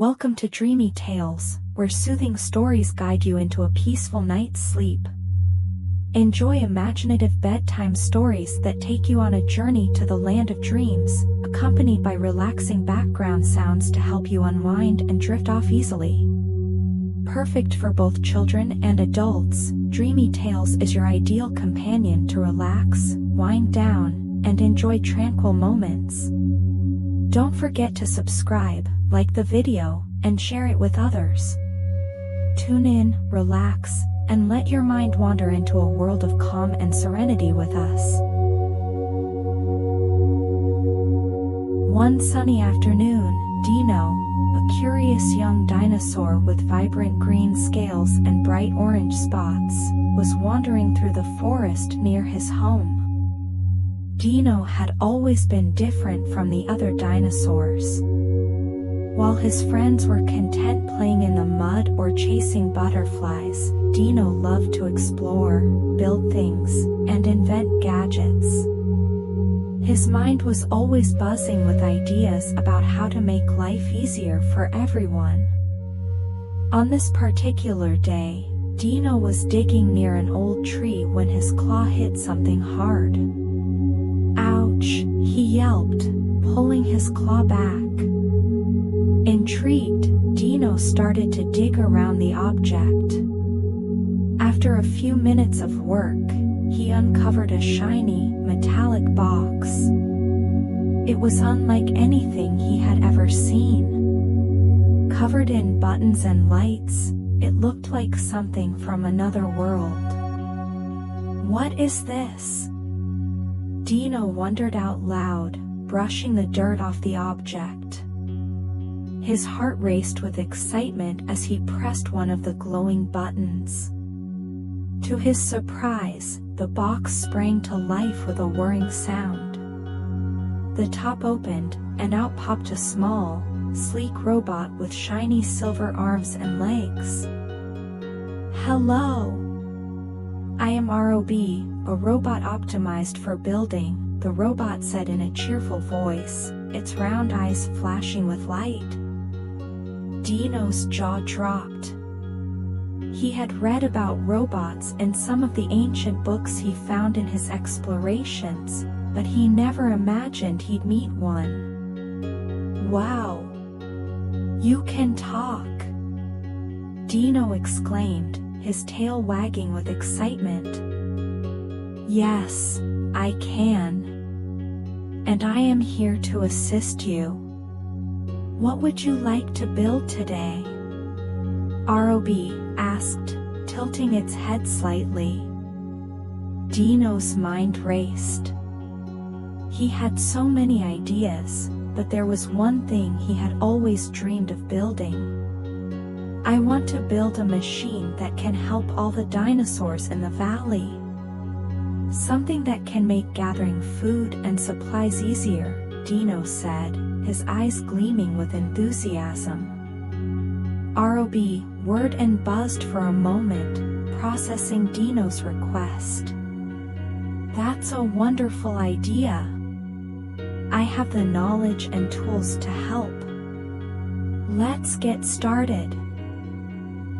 Welcome to Dreamy Tales, where soothing stories guide you into a peaceful night's sleep. Enjoy imaginative bedtime stories that take you on a journey to the land of dreams, accompanied by relaxing background sounds to help you unwind and drift off easily. Perfect for both children and adults, Dreamy Tales is your ideal companion to relax, wind down, and enjoy tranquil moments. Don't forget to subscribe, like the video, and share it with others. Tune in, relax, and let your mind wander into a world of calm and serenity with us. One sunny afternoon, Dino, a curious young dinosaur with vibrant green scales and bright orange spots, was wandering through the forest near his home. Dino had always been different from the other dinosaurs. While his friends were content playing in the mud or chasing butterflies, Dino loved to explore, build things, and invent gadgets. His mind was always buzzing with ideas about how to make life easier for everyone. On this particular day, Dino was digging near an old tree when his claw hit something hard. Ouch, he yelped, pulling his claw back. Intrigued, Dino started to dig around the object. After a few minutes of work, he uncovered a shiny, metallic box. It was unlike anything he had ever seen. Covered in buttons and lights, it looked like something from another world. What is this? Dino wondered out loud, brushing the dirt off the object. His heart raced with excitement as he pressed one of the glowing buttons. To his surprise, the box sprang to life with a whirring sound. The top opened, and out popped a small, sleek robot with shiny silver arms and legs. Hello! I am R.O.B, a robot optimized for building, the robot said in a cheerful voice, its round eyes flashing with light. Dino's jaw dropped. He had read about robots in some of the ancient books he found in his explorations, but he never imagined he'd meet one. Wow! You can talk! Dino exclaimed, his tail wagging with excitement. Yes, I can. And I am here to assist you. What would you like to build today? R.O.B asked, tilting its head slightly. Dino's mind raced. He had so many ideas, but there was one thing he had always dreamed of building. I want to build a machine that can help all the dinosaurs in the valley. Something that can make gathering food and supplies easier, Dino said, his eyes gleaming with enthusiasm. R.O.B whirred and buzzed for a moment, processing Dino's request. That's a wonderful idea. I have the knowledge and tools to help. Let's get started.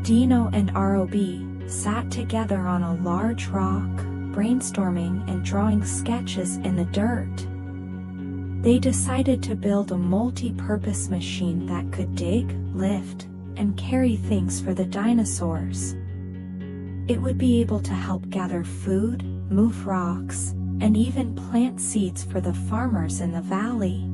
Dino and R.O.B sat together on a large rock, brainstorming and drawing sketches in the dirt. They decided to build a multi-purpose machine that could dig, lift, and carry things for the dinosaurs. It would be able to help gather food, move rocks, and even plant seeds for the farmers in the valley.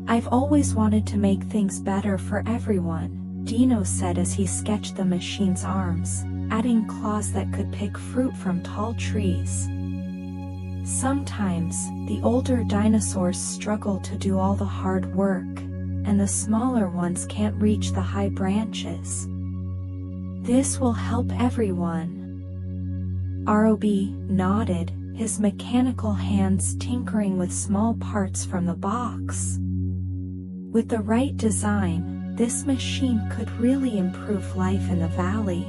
I've always wanted to make things better for everyone, Dino said as he sketched the machine's arms, adding claws that could pick fruit from tall trees. Sometimes, the older dinosaurs struggle to do all the hard work, and the smaller ones can't reach the high branches. This will help everyone. R.O.B nodded, his mechanical hands tinkering with small parts from the box. With the right design, this machine could really improve life in the valley.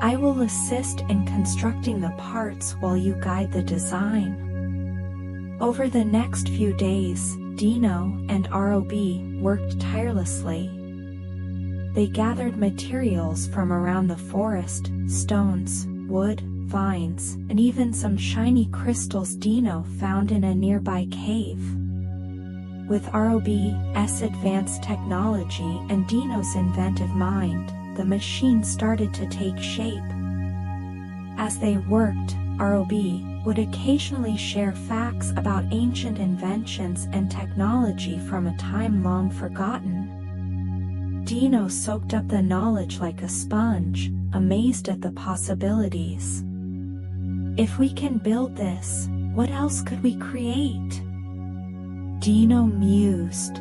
I will assist in constructing the parts while you guide the design. Over the next few days, Dino and R.O.B worked tirelessly. They gathered materials from around the forest, stones, wood, vines, and even some shiny crystals Dino found in a nearby cave. With R.O.B's advanced technology and Dino's inventive mind, the machine started to take shape. As they worked, R.O.B would occasionally share facts about ancient inventions and technology from a time long forgotten. Dino soaked up the knowledge like a sponge, amazed at the possibilities. If we can build this, what else could we create? Dino mused.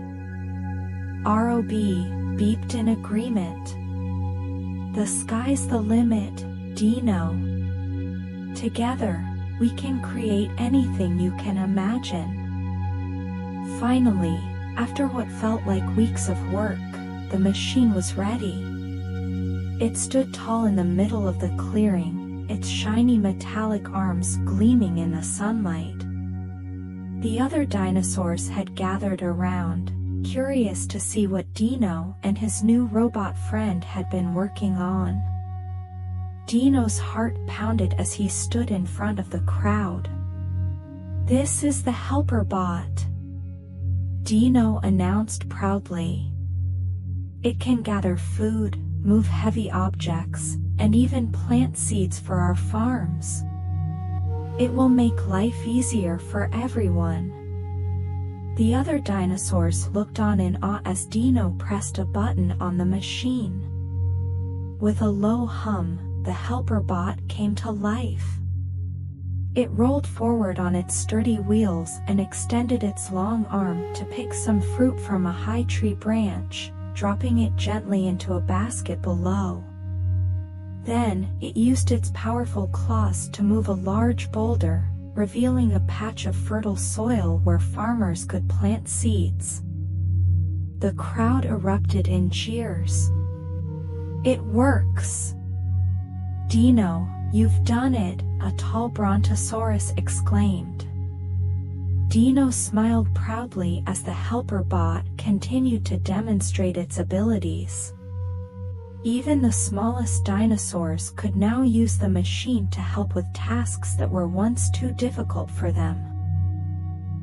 R.O.B beeped in agreement. The sky's the limit, Dino. Together, we can create anything you can imagine. Finally, after what felt like weeks of work, the machine was ready. It stood tall in the middle of the clearing, its shiny metallic arms gleaming in the sunlight. The other dinosaurs had gathered around, curious to see what Dino and his new robot friend had been working on. Dino's heart pounded as he stood in front of the crowd. "This is the helper bot," Dino announced proudly. "It can gather food, move heavy objects, and even plant seeds for our farms. It will make life easier for everyone." The other dinosaurs looked on in awe as Dino pressed a button on the machine. With a low hum, the helper bot came to life. It rolled forward on its sturdy wheels and extended its long arm to pick some fruit from a high tree branch, dropping it gently into a basket below. Then, it used its powerful claws to move a large boulder, revealing a patch of fertile soil where farmers could plant seeds. The crowd erupted in cheers. "It works! Dino, you've done it," a tall brontosaurus exclaimed. Dino smiled proudly as the helper bot continued to demonstrate its abilities. Even the smallest dinosaurs could now use the machine to help with tasks that were once too difficult for them.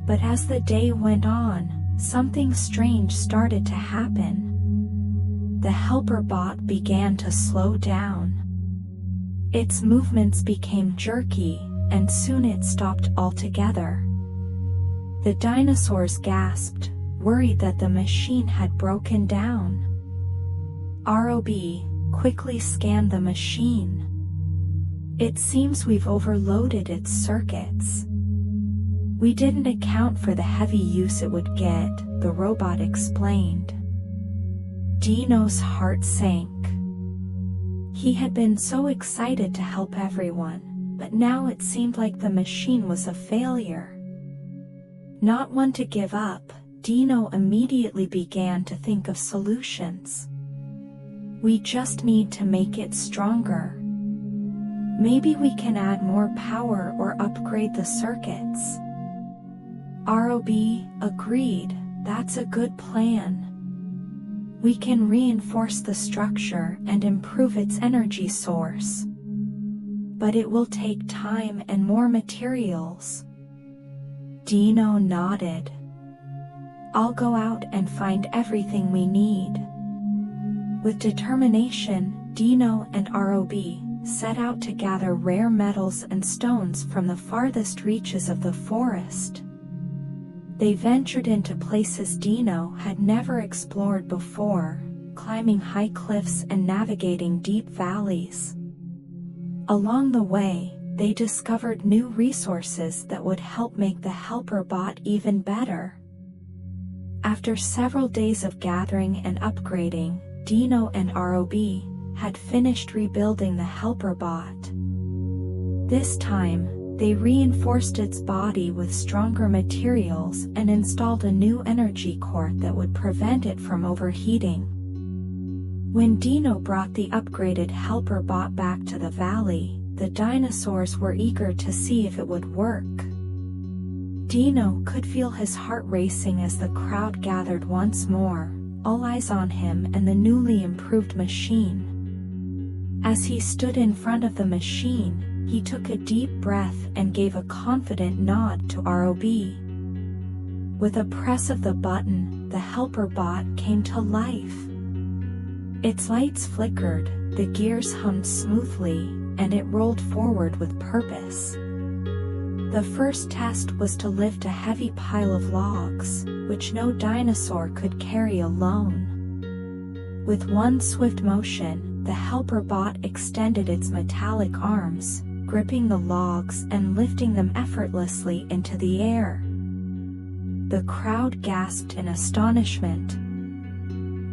But as the day went on, something strange started to happen. The helper bot began to slow down. Its movements became jerky, and soon it stopped altogether. The dinosaurs gasped, worried that the machine had broken down. R.O.B quickly scanned the machine. "It seems we've overloaded its circuits. We didn't account for the heavy use it would get," the robot explained. Dino's heart sank. He had been so excited to help everyone, but now it seemed like the machine was a failure. Not one to give up, Dino immediately began to think of solutions. "We just need to make it stronger. Maybe we can add more power or upgrade the circuits." R.O.B agreed, "That's a good plan. We can reinforce the structure and improve its energy source. But it will take time and more materials." Dino nodded. "I'll go out and find everything we need." With determination, Dino and R.O.B set out to gather rare metals and stones from the farthest reaches of the forest. They ventured into places Dino had never explored before, climbing high cliffs and navigating deep valleys. Along the way, they discovered new resources that would help make the helper bot even better. After several days of gathering and upgrading, Dino and R.O.B had finished rebuilding the helper bot. This time, they reinforced its body with stronger materials and installed a new energy core that would prevent it from overheating. When Dino brought the upgraded helper bot back to the valley, the dinosaurs were eager to see if it would work. Dino could feel his heart racing as the crowd gathered once more, all eyes on him and the newly improved machine. As he stood in front of the machine, he took a deep breath and gave a confident nod to R.O.B. With a press of the button, the helper bot came to life. Its lights flickered, the gears hummed smoothly, and it rolled forward with purpose. The first test was to lift a heavy pile of logs, which no dinosaur could carry alone. With one swift motion, the helper bot extended its metallic arms, gripping the logs and lifting them effortlessly into the air. The crowd gasped in astonishment.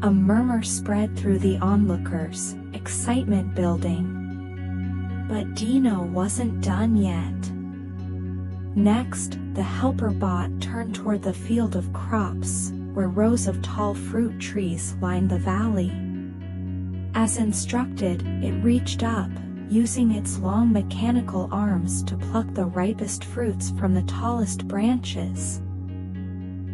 A murmur spread through the onlookers, excitement building. But Dino wasn't done yet. Next, the helper bot turned toward the field of crops, where rows of tall fruit trees lined the valley. As instructed, it reached up, using its long mechanical arms to pluck the ripest fruits from the tallest branches.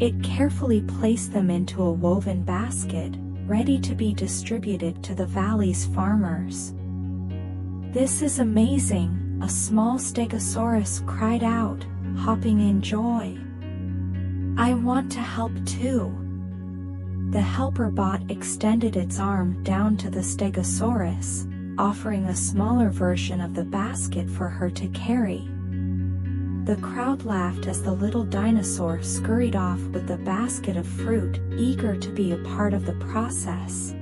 It carefully placed them into a woven basket, ready to be distributed to the valley's farmers. "This is amazing," a small stegosaurus cried out, hopping in joy. "I want to help too." The helper bot extended its arm down to the stegosaurus, offering a smaller version of the basket for her to carry. The crowd laughed as the little dinosaur scurried off with the basket of fruit, eager to be a part of the process.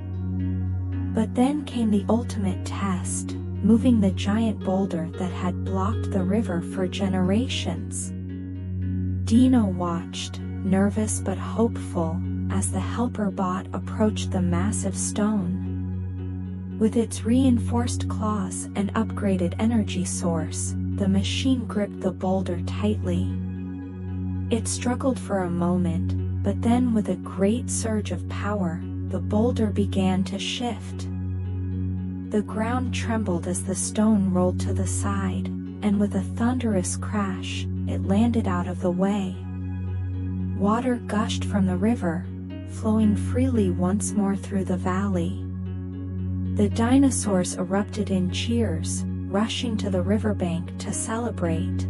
But then came the ultimate test, moving the giant boulder that had blocked the river for generations. Dino watched, nervous but hopeful, as the helper bot approached the massive stone. With its reinforced claws and upgraded energy source, the machine gripped the boulder tightly. It struggled for a moment, but then with a great surge of power, the boulder began to shift. The ground trembled as the stone rolled to the side, and with a thunderous crash, it landed out of the way. Water gushed from the river, flowing freely once more through the valley. The dinosaurs erupted in cheers, rushing to the riverbank to celebrate.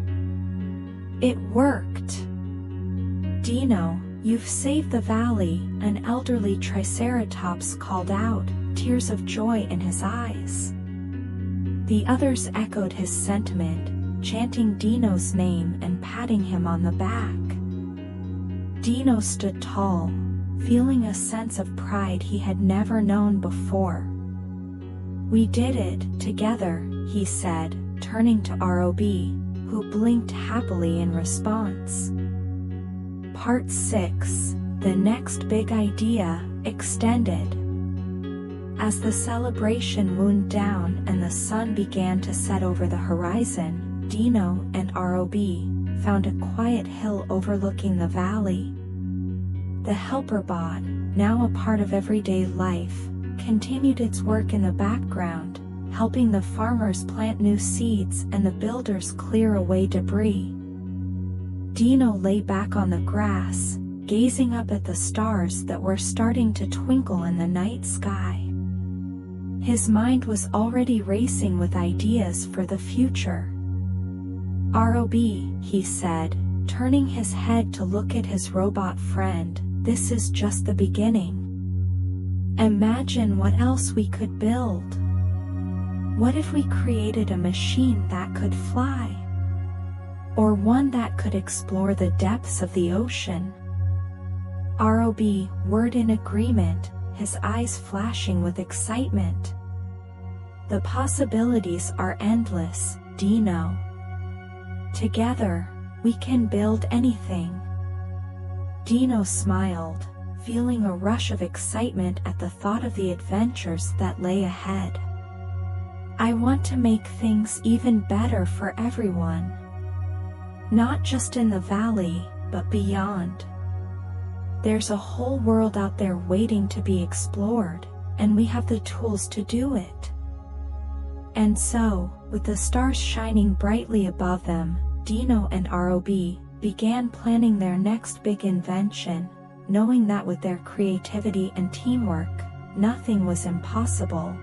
"It worked! Dino, you've saved the valley," an elderly triceratops called out, tears of joy in his eyes. The others echoed his sentiment, chanting Dino's name and patting him on the back. Dino stood tall, feeling a sense of pride he had never known before. "We did it, together," he said, turning to R.O.B, who blinked happily in response. Part 6, The Next Big Idea, Extended. As the celebration wound down and the sun began to set over the horizon, Dino and R.O.B found a quiet hill overlooking the valley. The helper bot, now a part of everyday life, continued its work in the background, helping the farmers plant new seeds and the builders clear away debris. Dino lay back on the grass, gazing up at the stars that were starting to twinkle in the night sky. His mind was already racing with ideas for the future. "R.O.B, he said, turning his head to look at his robot friend, "this is just the beginning. Imagine what else we could build. What if we created a machine that could fly? Or one that could explore the depths of the ocean?" R.O.B whirred in agreement, his eyes flashing with excitement. "The possibilities are endless, Dino. Together, we can build anything." Dino smiled, feeling a rush of excitement at the thought of the adventures that lay ahead. "I want to make things even better for everyone. Not just in the valley, but beyond. There's a whole world out there waiting to be explored, and we have the tools to do it." And so, with the stars shining brightly above them, Dino and R.O.B began planning their next big invention, knowing that with their creativity and teamwork, nothing was impossible.